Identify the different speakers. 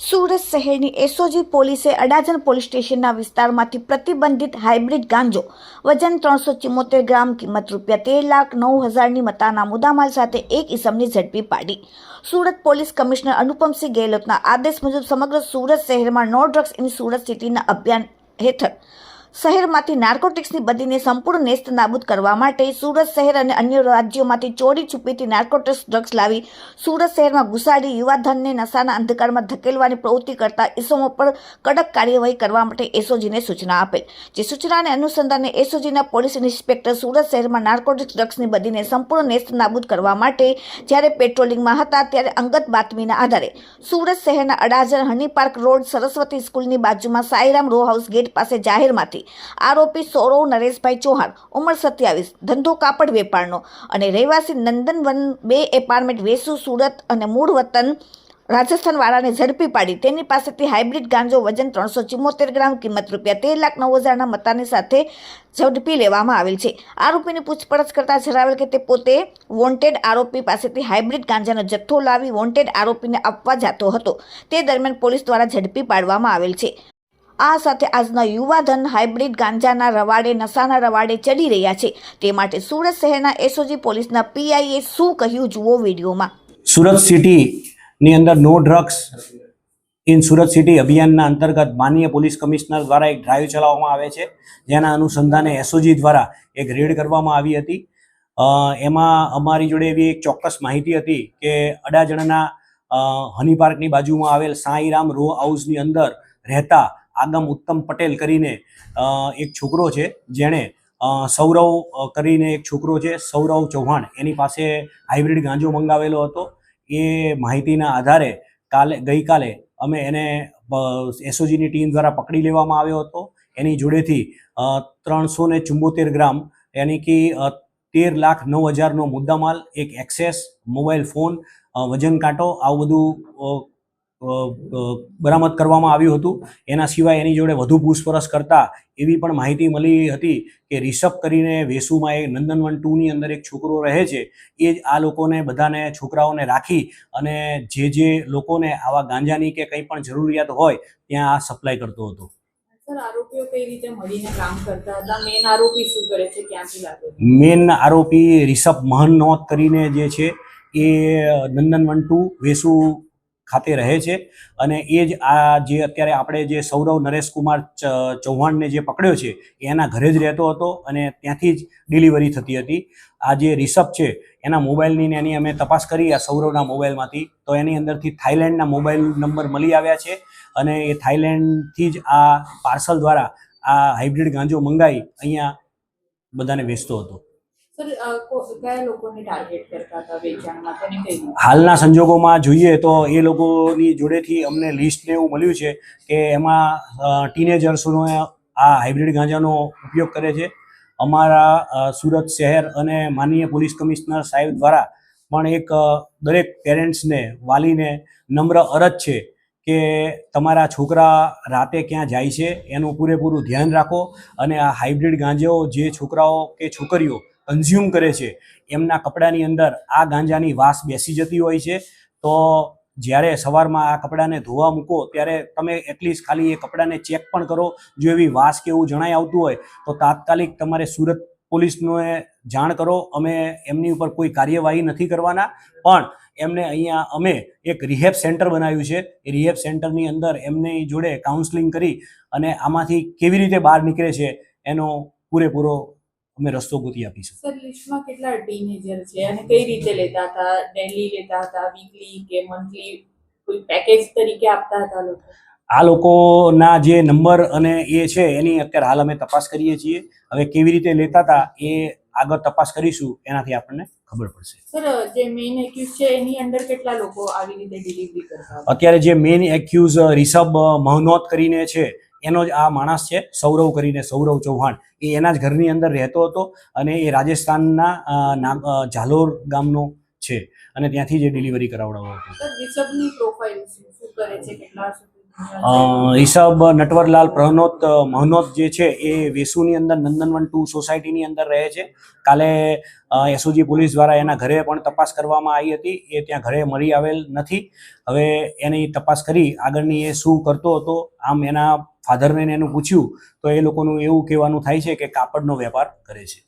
Speaker 1: સુરત શહેરની એસઓજી પોલીસે અડાજણ પોલીસ સ્ટેશનના વિસ્તારમાંથી પ્રતિબંધિત હાઇબ્રિડ ગાંજો વજન 374 ગ્રામ કિંમત ₹13,09,000ની મત્તાના મુદ્દામાલ સાથે એક ઇસમને ઝડપી પાડી. સુરત પોલીસ કમિશનર અનુપમસિંહ ગેહલોતના આદેશ મુજબ સમગ્ર સુરત શહેરમાં નો ડ્રગ્સ ઇન સુરત સિટીના અભિયાન હેઠળ શહેરમાંથી નાર્કોટિક્સની બદીને સંપૂર્ણ નેસ્ત નાબૂદ કરવા માટે સુરત શહેર અને અન્ય રાજ્યોમાંથી ચોરી છુપીથી નાર્કોટિક્સ ડ્રગ્સ લાવી સુરત શહેરમાં ઘુસાડી યુવાધનને નશાના અંધકારમાં ધકેલવાની પ્રવૃત્તિ કરતા ઇસમો પર કડક કાર્યવાહી કરવા માટે એસઓજીને સૂચના આપેલ. જે સૂચનાને અનુસંધાને એસઓજીના પોલીસ ઇન્સ્પેક્ટર સુરત શહેરમાં નાર્કોટિક્સ ડ્રગ્સની બદીને સંપૂર્ણ નેસ્ત નાબૂદ કરવા માટે જ્યારે પેટ્રોલિંગમાં હતા ત્યારે અંગત બાતમીના આધારે સુરત શહેરના અડાજણ હની પાર્ક રોડ સરસ્વતી સ્કૂલની બાજુમાં સાઈરામ રો હાઉસ ગેટ પાસે જાહેરમાંથી આરોપી સૌરવ નરેશભાઈ ચૌહાણ ઉંમર 27 ધંધો કાપડ વેપારનો અને રહેવાસી નંદનવન 2 એપાર્ટમેન્ટ વેસુ સુરત અને મૂળ વતન રાજસ્થાન વાળાને ઝડપી પાડી તેની પાસેથી હાઇબ્રિડ ગાંજો વજન 374 ગ્રામ કિંમત ₹13,09,000ના મત્તાની સાથે ઝડપી લેવામાં આવેલ છે. આરોપીની પૂછપરછ કરતા જણાવેલ કે તે પોતે વોન્ટેડ આરોપી પાસેથી હાઇબ્રિડ ગાંજાનો જથ્થો લાવી વોન્ટેડ આરોપીને આપવા જતો હતો. તે દરમિયાન પોલીસ દ્વારા ઝડપી પાડવામાં આવેલ છે. આ સાથે આજના યુવાધન હાઇબ્રિડ ગાંજાના રવાડે નશાના રવાડે ચડી રહ્યા છે તે માટે સુરત શહેરના એસઓજી પોલીસના પીઆઈએ શું કહ્યું જુઓ વિડીયોમાં.
Speaker 2: સુરત સિટીની અંદર no drugs in Surat city અભિયાનના અંતર્ગત માનનીય પોલીસ કમિશનર દ્વારા એક ડ્રાઈવ ચલાવવામાં આવે છે, જેના અનુસંધાને એસઓજી દ્વારા એક રેડ કરવામાં આવી હતી. એમાં અમારી જોડે એવી એક ચોક્કસ માહિતી હતી કે અડાજણના હની પાર્કની બાજુમાં આવેલ સાઈરામ રો હાઉસની અંદર રહેતા આગમ ઉત્તમ પટેલ કરીને એક છોકરો છે, જેણે સૌરવ કરીને એક છોકરો છે સૌરવ ચૌહાણ, એની પાસે હાઇબ્રિડ ગાંજો મંગાવેલો હતો. એ માહિતીના આધારે ગઈકાલે અમે એને એસઓજીની ટીમ દ્વારા પકડી લેવામાં આવ્યો હતો. એની જોડેથી 374 ગ્રામ યાની કે 13,09,000નો મુદ્દામાલ, એક એક્સેસ મોબાઈલ ફોન, વજન કાંટો આવું બધું બરામદ કરવામાં આવ્યું હતું. એના સિવાય એની જોડે વધુ પૂછપરછ કરતા એવી પણ માહિતી મળી હતી કે રિષભ કરીને વેસુમાં એ નંદનવન 2ની અંદર એક છોકરો રહે છે, એ જ આ લોકોને બધાને છોકરાઓને રાખી અને જે લોકોને આવા ગાંજાની કે કંઈ પણ જરૂરિયાત હોય ત્યાં આ સપ્લાય કરતો હતો.
Speaker 3: સર, આરોપીઓ કઈ રીતે મળીને કામ કરતા હતા? મેન આરોપી શું કરે છે, ક્યાંથી લાગે?
Speaker 2: મેન આરોપી રિષભ મહનોત કરીને જે છે એ નંદનવન 2 વેસુ ખાતે રહે છે અને એ જ આ જે અત્યારે આપણે જે સૌરવ નરેશકુમાર ચૌહાણને જે પકડ્યો છે એના ઘરે જ રહેતો હતો અને ત્યાંથી જ ડિલિવરી થતી હતી. આ જે રિષભ છે એના મોબાઈલની ને એની અમે તપાસ કરી આ સૌરવના મોબાઈલમાંથી, તો એની અંદરથી થાઈલેન્ડના મોબાઈલ નંબર મળી આવ્યા છે અને એ થાઈલેન્ડથી જ આ પાર્સલ દ્વારા આ હાઇબ્રિડ ગાંજો મંગાવી અહીંયા બધાને વેચતો હતો.
Speaker 3: સર, કયા લોકોને ટાર્ગેટ કરતા હતા વેચાણમાં? અને કઈ
Speaker 2: હાલના સંજોગોમાં જોઈએ તો એ લોકોની જોડેથી અમને લિસ્ટ ને એવું મળ્યું છે કે એમાં ટીનેજર્સનો આ હાઇબ્રિડ ગાંજાનો ઉપયોગ કરે છે. અમારા સુરત શહેર અને માનનીય પોલીસ કમિશનર સાહેબ દ્વારા પણ એક દરેક પેરેન્ટ્સને, વાલીને નમ્ર અરજ છે કે તમારા છોકરા રાતે ક્યાં જાય છે એનું પૂરેપૂરું ધ્યાન રાખો અને આ હાઇબ્રિડ ગાંજો જે છોકરાઓ કે છોકરીઓ કન્ઝ્યુમ કરે છે એમના કપડાની અંદર આ ગાંજાની વાસ બેસી જતી હોય છે. તો જ્યારે સવારમાં આ કપડાને ધોવા મૂકો ત્યારે તમે એટલીસ્ટ ખાલી એ કપડાને ચેક પણ કરો. જો એવી વાસ કે એવું જણાઈ આવતું હોય તો તાત્કાલિક તમારે સુરત પોલીસને જાણ કરો. અમે એમની ઉપર કોઈ કાર્યવાહી નથી કરવાના, પણ એમને અહીંયા અમે એક રિહેબ સેન્ટર બનાવ્યું છે. એ રિહેબ સેન્ટરની અંદર એમની જોડે કાઉન્સલિંગ કરી અને આમાંથી કેવી રીતે બહાર નીકળે છે એનો પૂરેપૂરો અમે રસ્તો ગોતી આપીશું.
Speaker 3: સર, લિસ્ટમાં કેટલા ટીનેજર છે અને કઈ રીતે લેતા હતા? ડેલી લેતા હતા, વીકલી કે મંથલી, કોઈ પેકેજ તરીકે આપતા હતા લોકો?
Speaker 2: આ લોકોના જે નંબર અને એ છે એની અત્યારે હાલ અમે તપાસ કરીએ છીએ. હવે કેવી રીતે લેતા હતા એ આગળ તપાસ કરીશું, એનાથી આપણને ખબર પડશે.
Speaker 3: સર, જે મેઇન એક્યુઝ છે એની અંદર કેટલા લોકો આવી રીતે ડિલિવરી કરતા?
Speaker 2: અત્યારે જે મેઇન એક્યુઝ રિષભ મહનોત કરીને છે એનો જ આ માણસ છે, સૌરવ કરીને, સૌરવ ચૌહાણ, એ એના જ ઘરની અંદર રહેતો હતો અને એ રાજસ્થાનના ઝાલોર ગામનો છે અને ત્યાંથી જે ડિલિવરી કરાવડાવો હતો.
Speaker 3: સર, રિષભની પ્રોફાઇલ શું કરે છે, કેટલા
Speaker 2: હિસાબ નટવરલાલ મહનોત જે છે એ વેસુની અંદર નંદનવન 2 સોસાયટીની અંદર રહે છે. કાલે એસઓજી પોલીસ દ્વારા એના ઘરે પણ તપાસ કરવામાં આવી હતી. એ ત્યાં ઘરે મળી આવેલ નથી. હવે એની તપાસ કરી આગળની એ શું કરતો હતો. આમ એના ફાધરને એનું પૂછ્યું તો એ લોકોનું એવું કહેવાનું થાય છે કે કાપડનો વેપાર કરે છે.